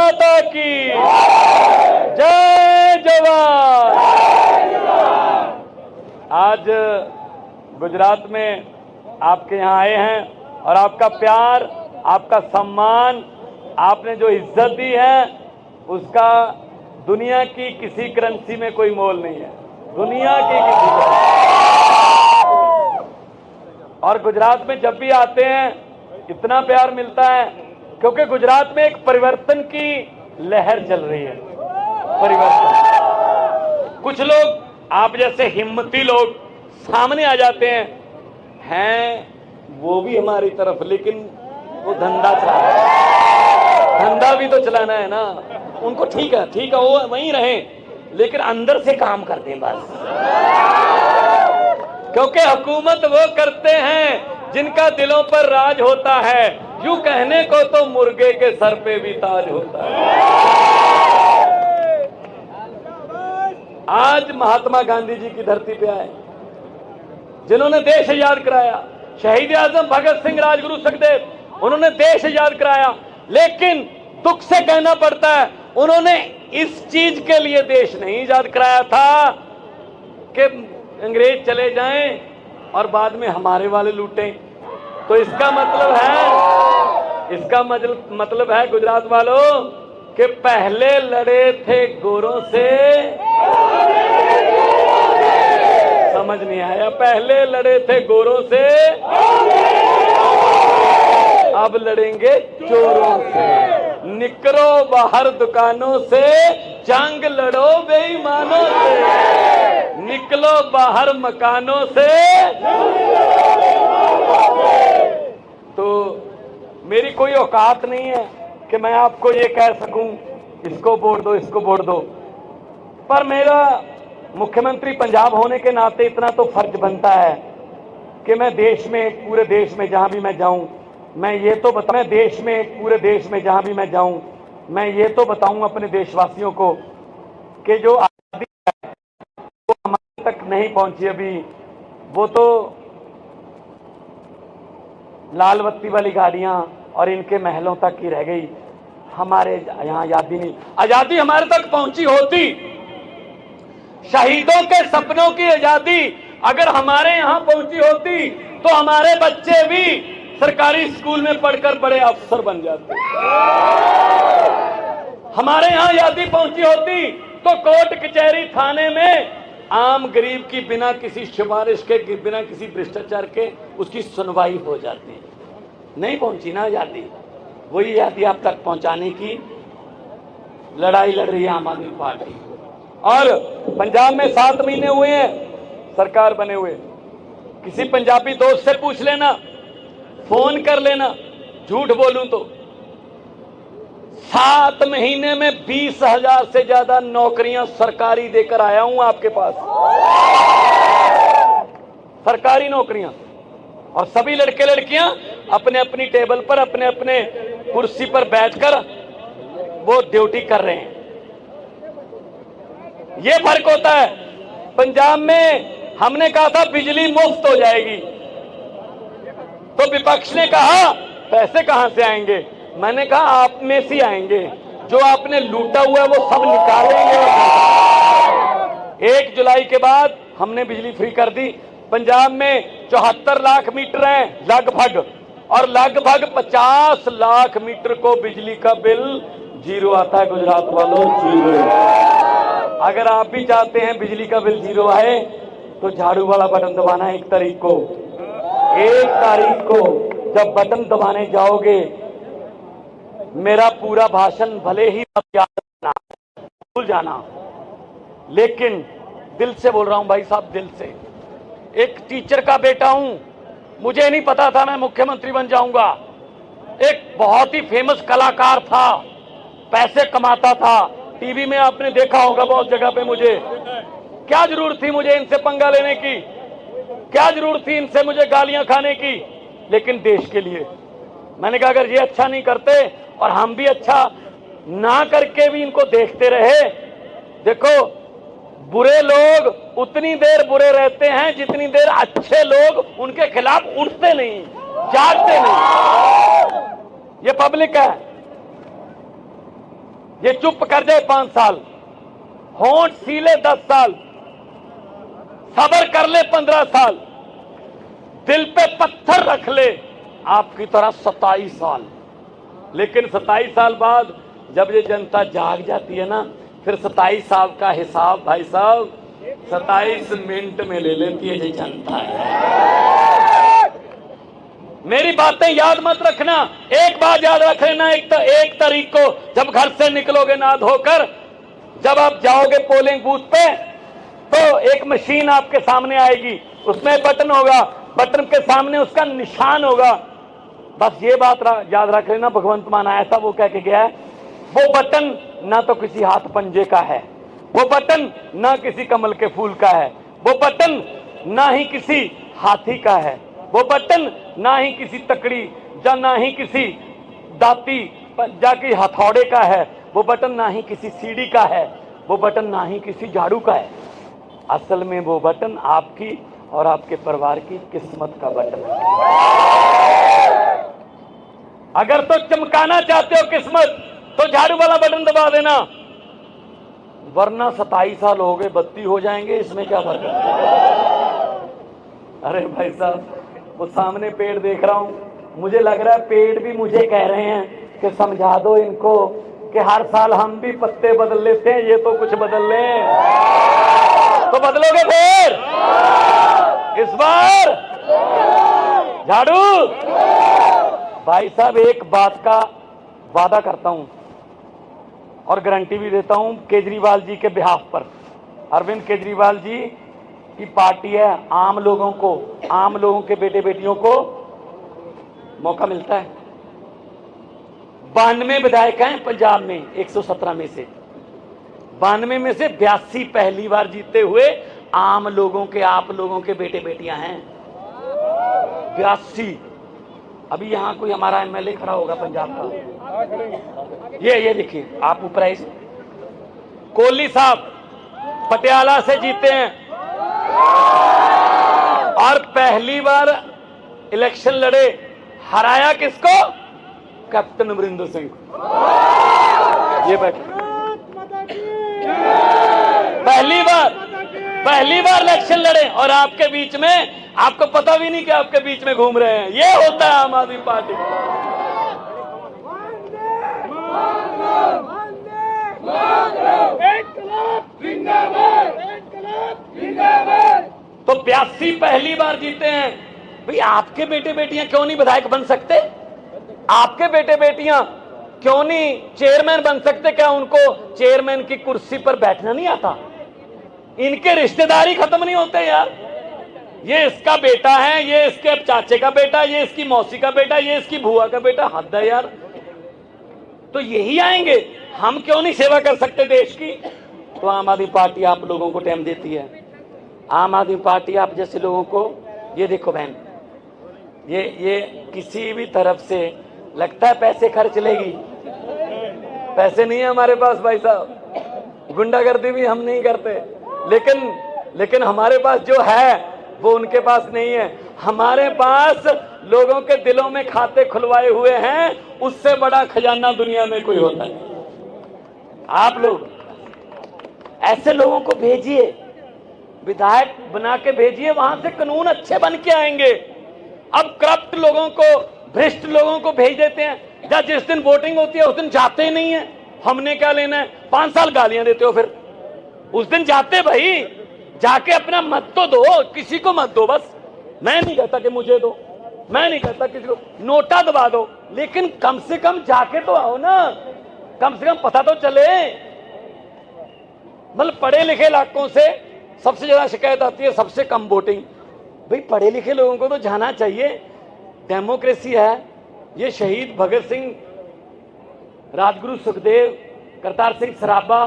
माता की जय जवान। आज गुजरात में आपके यहाँ आए हैं और आपका प्यार, आपका सम्मान, आपने जो इज्जत दी है उसका दुनिया की किसी करेंसी में कोई मोल नहीं है, दुनिया की किसी और गुजरात में जब भी आते हैं इतना प्यार मिलता है क्योंकि गुजरात में एक परिवर्तन की लहर चल रही है। परिवर्तन, कुछ लोग आप जैसे हिम्मती लोग सामने आ जाते हैं वो भी हमारी तरफ, लेकिन वो धंधा चला रहे हैं, धंधा भी तो चलाना है ना उनको। ठीक है वो वहीं रहे लेकिन अंदर से काम कर दें बस, क्योंकि हुकूमत वो करते हैं जिनका दिलों पर राज होता है। यूं कहने को तो मुर्गे के सर पे भी ताज होता है। आज महात्मा गांधी जी की धरती पे आए जिन्होंने देश आजाद कराया, शहीद आजम भगत सिंह, राजगुरु सुखदेव, उन्होंने देश आजाद कराया। लेकिन दुख से कहना पड़ता है उन्होंने इस चीज के लिए देश नहीं आजाद कराया था कि अंग्रेज चले जाएं और बाद में हमारे वाले लूटें। तो इसका मतलब है गुजरात वालों कि पहले लड़े थे गोरों से, समझ नहीं आया, पहले लड़े थे गोरों से अब लड़ेंगे चोरों से। निकलो बाहर दुकानों से, जंग लड़ो बेईमानों से। निकलो बाहर मकानों से। तो मेरी कोई औकात नहीं है कि मैं आपको ये कह सकूं इसको वोट दो, इसको वोट दो, पर मेरा मुख्यमंत्री पंजाब होने के नाते इतना तो फर्ज बनता है कि मैं देश में, पूरे देश में जहां भी मैं जाऊं, मैं ये तो बताऊं, देश में, पूरे देश में जहां भी मैं जाऊं, मैं ये तो बताऊं अपने देशवासियों को कि जो आजादी है वो हमारे तक नहीं पहुंची अभी, वो तो लाल बत्ती वाली गाड़ियां और इनके महलों तक ही रह गई। हमारे यहाँ आजादी नहीं, आजादी हमारे तक पहुंची होती, शहीदों के सपनों की आजादी अगर हमारे यहाँ पहुंची होती तो हमारे बच्चे भी सरकारी स्कूल में पढ़कर बड़े अफसर बन जाते। हमारे यहाँ आजादी पहुंची होती तो कोर्ट कचहरी थाने में आम गरीब की बिना किसी सिफारिश के, बिना किसी भ्रष्टाचार के उसकी सुनवाई हो जाती। नहीं पहुंची ना आजादी, वही आजादी आप तक पहुंचाने की लड़ाई लड़ रही है आम आदमी पार्टी। और पंजाब में 7 महीने हुए हैं सरकार बने हुए, किसी पंजाबी दोस्त से पूछ लेना, फोन कर लेना, झूठ बोलूं तो 7 महीने में 20,000 से ज्यादा नौकरियां सरकारी देकर आया हूं आपके पास, सरकारी नौकरियां। और सभी लड़के लड़कियां अपने अपनी टेबल पर, अपने अपने कुर्सी पर बैठकर वो ड्यूटी कर रहे हैं। ये फर्क होता है। पंजाब में हमने कहा था बिजली मुफ्त हो जाएगी, तो विपक्ष ने कहा पैसे कहां से आएंगे। मैंने कहा आप में से आएंगे, जो आपने लूटा हुआ है वो सब निकालेंगे। 1 जुलाई के बाद हमने बिजली फ्री कर दी। पंजाब में 74 लाख मीटर हैं लगभग, और लगभग 50 लाख मीटर को बिजली का बिल जीरो आता है। गुजरात वालों, जीरो। अगर आप भी चाहते हैं बिजली का बिल जीरो आए तो झाड़ू वाला बटन दबाना है 1 तारीख को। 1 तारीख को जब बटन दबाने जाओगे, मेरा पूरा भाषण भले ही आप याद रखना, भूल जाना, लेकिन दिल से बोल रहा हूं भाई साहब, दिल से। एक टीचर का बेटा हूं, मुझे नहीं पता था मैं मुख्यमंत्री बन जाऊंगा। एक बहुत ही फेमस कलाकार था, पैसे कमाता था, टीवी में आपने देखा होगा बहुत जगह पे। मुझे क्या जरूरत थी मुझे इनसे पंगा लेने की, क्या जरूरत थी इनसे मुझे गालियां खाने की, लेकिन देश के लिए मैंने कहा अगर ये अच्छा नहीं करते और हम भी अच्छा ना करके भी इनको देखते रहे। देखो, बुरे लोग उतनी देर बुरे रहते हैं जितनी देर अच्छे लोग उनके खिलाफ उठते नहीं, जागते नहीं। ये पब्लिक है। ये चुप कर जाए 5 साल, होंठ सीले 10 साल, सब्र कर ले 15 साल, दिल पे पत्थर रख ले आपकी तरह 27 साल। लेकिन 27 साल बाद जब ये जनता जाग जाती है ना, फिर 27 साल का हिसाब भाई साहब 27 मिनट में ले लेती है ये जनता है। मेरी बातें याद मत रखना, एक बात याद रख लेना, एक तारीख को जब घर से निकलोगे ना धोकर, जब आप जाओगे पोलिंग बूथ पे, तो एक मशीन आपके सामने आएगी, उसमें बटन होगा, बटन के सामने उसका निशान होगा। बस ये बात याद रख लेना, भगवंत मान आया था वो कह के गया है, वो बटन ना तो किसी हाथ पंजे का है, वो बटन ना किसी कमल के फूल का है, वो बटन ना ही किसी हाथी का है, वो बटन ना ही किसी तकड़ी या ना ही किसी दाती जाके हथौड़े का है, वो बटन ना ही किसी सीढ़ी का है, वो बटन ना ही किसी झाड़ू का है। असल में वो बटन आपकी और आपके परिवार की किस्मत का बटन है। अगर तो चमकाना चाहते हो किस्मत तो झाड़ू वाला बटन दबा देना, वरना 27 साल हो गए 32 हो जाएंगे, इसमें क्या फर्क है। अरे भाई साहब, वो सामने पेड़ देख रहा हूं, मुझे लग रहा है पेड़ भी मुझे कह रहे हैं कि समझा दो इनको कि हर साल हम भी पत्ते बदल लेते हैं, ये तो कुछ बदल लें। तो बदलोगे फिर इस बार झाड़ू? भाई साहब, एक बात का वादा करता हूं और गारंटी भी देता हूं केजरीवाल जी के बिहाफ पर। अरविंद केजरीवाल जी की पार्टी है, आम लोगों को, आम लोगों के बेटे बेटियों को मौका मिलता है। 92 विधायक हैं पंजाब में, 117 में से 92 में से 82 पहली बार जीते हुए आम लोगों के, आप लोगों के बेटे बेटियां हैं। 82। अभी यहां कोई हमारा एमएलए खड़ा होगा पंजाब का, ये देखिए आप ऊपर आइए, कोहली साहब पटियाला से जीते हैं और पहली बार इलेक्शन लड़े, हराया किसको? कैप्टन अमरिंदर सिंह। ये बैठे, पहली बार इलेक्शन लड़े और आपके बीच में, आपको पता भी नहीं कि आपके बीच में घूम रहे हैं। ये होता है आम आदमी पार्टी। तो 82 पहली बार जीते हैं। भाई आपके बेटे बेटियां क्यों नहीं विधायक बन सकते? आपके बेटे बेटियां क्यों नहीं चेयरमैन बन सकते? क्या उनको चेयरमैन की कुर्सी पर बैठना नहीं आता? इनके रिश्तेदारी खत्म नहीं होते यार। ये इसका बेटा है, ये इसके चाचे का बेटा, ये इसकी मौसी का बेटा, ये इसकी बुआ का बेटा। हद है यार। तो यही आएंगे, हम क्यों नहीं सेवा कर सकते देश की? तो आम आदमी पार्टी आप लोगों को टाइम देती है। आम आदमी पार्टी आप जैसे लोगों को, ये देखो बहन, ये किसी भी तरफ से लगता है पैसे खर्च लेगी, पैसे नहीं है हमारे पास भाई साहब, गुंडागर्दी भी हम नहीं करते, लेकिन हमारे पास जो है वो उनके पास नहीं है। हमारे पास लोगों के दिलों में खाते खुलवाए हुए हैं, उससे बड़ा खजाना दुनिया में कोई होता है। आप लोग ऐसे लोगों को भेजिए, विधायक बना के भेजिए, वहां से कानून अच्छे बन के आएंगे। अब करप्ट लोगों को, भ्रष्ट लोगों को भेज देते हैं, जब जिस दिन वोटिंग होती है उस दिन जाते ही नहीं है। हमने क्या लेना है? 5 साल गालियां देते हो, फिर उस दिन जाते भाई, जाके अपना मत तो दो, किसी को मत दो। बस मैं नहीं कहता कि मुझे दो, मैं नहीं कहता किसी को, नोटा दबा दो, लेकिन कम से कम जाके तो आओ ना, कम से कम पता तो चले। मतलब पढ़े लिखे इलाकों से सबसे ज्यादा शिकायत आती है, सबसे कम वोटिंग। भाई पढ़े लिखे लोगों को तो जाना चाहिए, डेमोक्रेसी है। ये शहीद भगत सिंह, राजगुरु सुखदेव, करतार सिंह सराभा,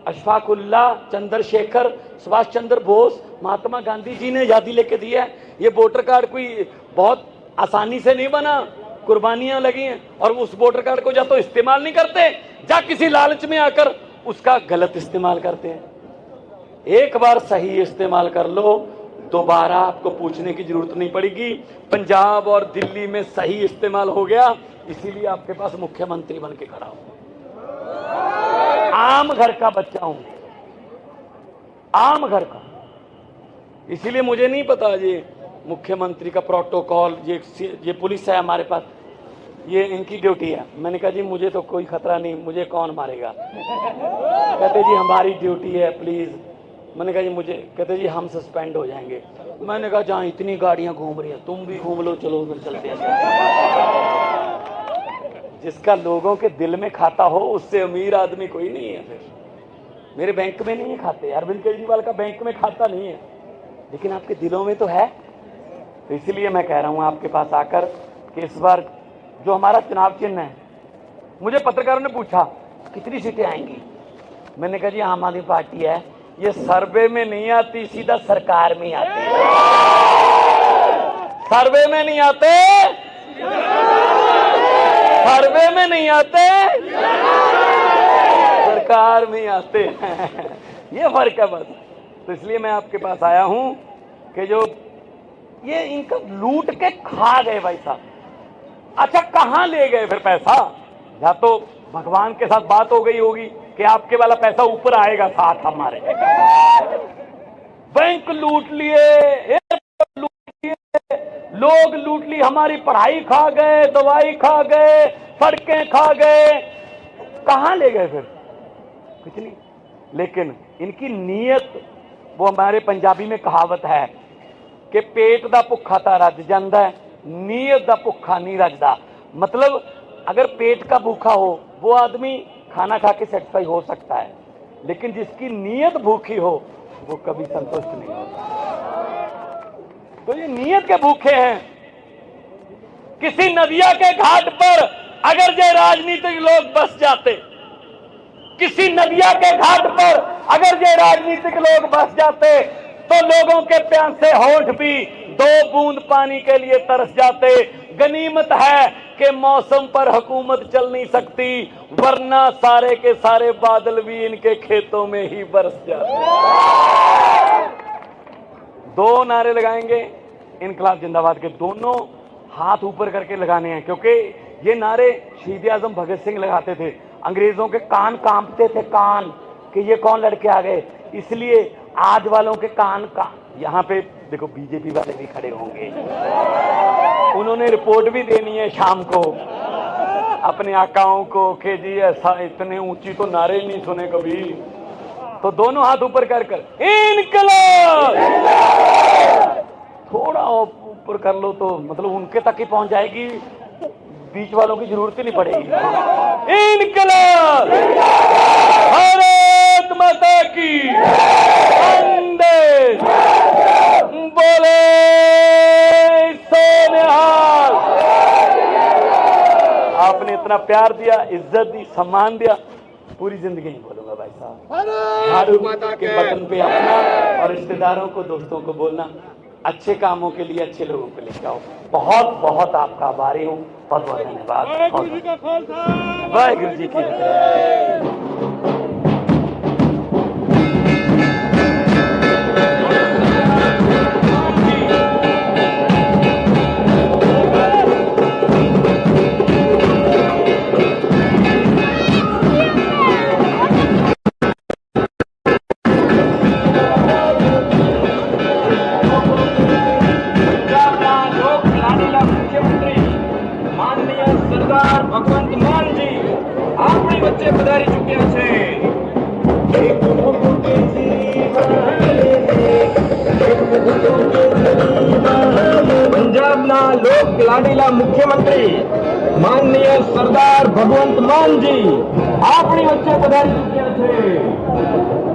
अशफाक उल्लाह, चंद्रशेखर, सुभाष चंद्र बोस, महात्मा गांधी जी ने आजादी लेके दी है। ये वोटर कार्ड कोई बहुत आसानी से नहीं बना, कुर्बानियां लगी हैं। और उस वोटर कार्ड को या तो इस्तेमाल नहीं करते, या किसी लालच में आकर उसका गलत इस्तेमाल करते हैं। एक बार सही इस्तेमाल कर लो, दोबारा आपको पूछने की जरूरत नहीं पड़ेगी। पंजाब और दिल्ली में सही इस्तेमाल हो गया, इसीलिए आपके पास मुख्यमंत्री बन के खड़ा हो। आम घर का बच्चा हूं, आम घर का। इसीलिए मुझे नहीं पता ये मुख्यमंत्री का प्रोटोकॉल, ये पुलिस है हमारे पास, ये इनकी ड्यूटी है। मैंने कहा जी मुझे तो कोई खतरा नहीं, मुझे कौन मारेगा। कहते जी हमारी ड्यूटी है प्लीज। मैंने कहा जी मुझे, कहते जी हम सस्पेंड हो जाएंगे। मैंने कहा जहाँ इतनी गाड़ियां घूम रही हैं तुम भी घूम लो, चलो फिर चलते हैं। जिसका लोगों के दिल में खाता हो उससे अमीर आदमी कोई नहीं है। फिर मेरे बैंक में नहीं है खाते, अरविंद केजरीवाल का बैंक में खाता नहीं है, लेकिन आपके दिलों में तो है। तो इसलिए मैं कह रहा हूं आपके पास आकर कि इस बार जो हमारा चुनाव चिन्ह है, मुझे पत्रकारों ने पूछा कितनी सीटें आएंगी। मैंने कहा जी आम आदमी पार्टी है, ये सर्वे में नहीं आती, सीधा सरकार में आती है। सर्वे में नहीं आते, सर्वे में नहीं आते, सरकार में आते हैं। ये फर्क है बस। तो इसलिए मैं आपके पास आया हूं कि जो ये इनका लूट के खा गए भाई साहब। अच्छा कहां ले गए फिर पैसा? या तो भगवान के साथ बात हो गई होगी कि आपके वाला पैसा ऊपर आएगा साथ हमारे। बैंक लूट लिए, एयरपोर्ट लूट लिए, लोग लूट ली, हमारी पढ़ाई खा गए, दवाई खा गए, सड़कें खा गए। कहां ले गए फिर? कुछ नहीं। लेकिन इनकी नीयत, वो हमारे पंजाबी में कहावत है कि पेट दा भुखा तां रज जांदा है, नीयत दा भुखा नहीं रजदा। मतलब अगर पेट का भूखा हो वो आदमी खाना खा के सेटिस्फाई हो सकता है, लेकिन जिसकी नीयत भूखी हो वो कभी संतुष्ट नहीं होता। तो ये नीयत के भूखे हैं। किसी नदिया के घाट पर अगर जो राजनीतिक लोग बस जाते, किसी नदिया के घाट पर अगर जो राजनीतिक लोग बस जाते तो लोगों के प्यासे होंठ भी 2 बूंद पानी के लिए तरस जाते। गनीमत है कि मौसम पर हुकूमत चल नहीं सकती, वरना सारे के सारे बादल भी इनके खेतों में ही बरस जाते। 2 नारे लगाएंगे इनकलाब जिंदाबाद के, दोनों हाथ ऊपर करके लगाने हैं, क्योंकि ये नारे शहीद आजम भगत सिंह लगाते थे। अंग्रेजों के कान कांपते थे, कान कि ये कौन लड़के आ गए। इसलिए आज वालों के कान का, यहाँ पे देखो बीजेपी वाले भी खड़े होंगे, उन्होंने रिपोर्ट भी देनी है शाम को अपने आकाओं को कि जी ऐसा इतने ऊंची तो नारे नहीं सुने कभी। तो दोनों हाथ ऊपर कर कर इनकलाब, थोड़ा ऊपर कर लो तो मतलब उनके तक ही पहुंच जाएगी, बीच वालों की जरूरत ही नहीं पड़ेगी। इनकलाब, भारत माता की, वंदे बोले सोनिहाल। आपने इतना प्यार दिया, इज्जत दी, सम्मान दिया, पूरी जिंदगी नहीं बोलूंगा भाई साहब। भारत माता के बटन पे अपना और रिश्तेदारों को, दोस्तों को बोलना, अच्छे कामों के लिए, अच्छे लोगों को लेके आओ। बहुत बहुत आपका आभारी हूँ, बहुत बहुत धन्यवाद। वाहिगुरु जी की जय। ભગવંત માનજી આપણી વચ્ચે પધારી ચૂક્યા છે। પંજાબના લોક લાડીલા મુખ્યમંત્રી માનનીય સરદાર ભગવંત માનજી આપણી વચ્ચે પધારી ચૂક્યા છે।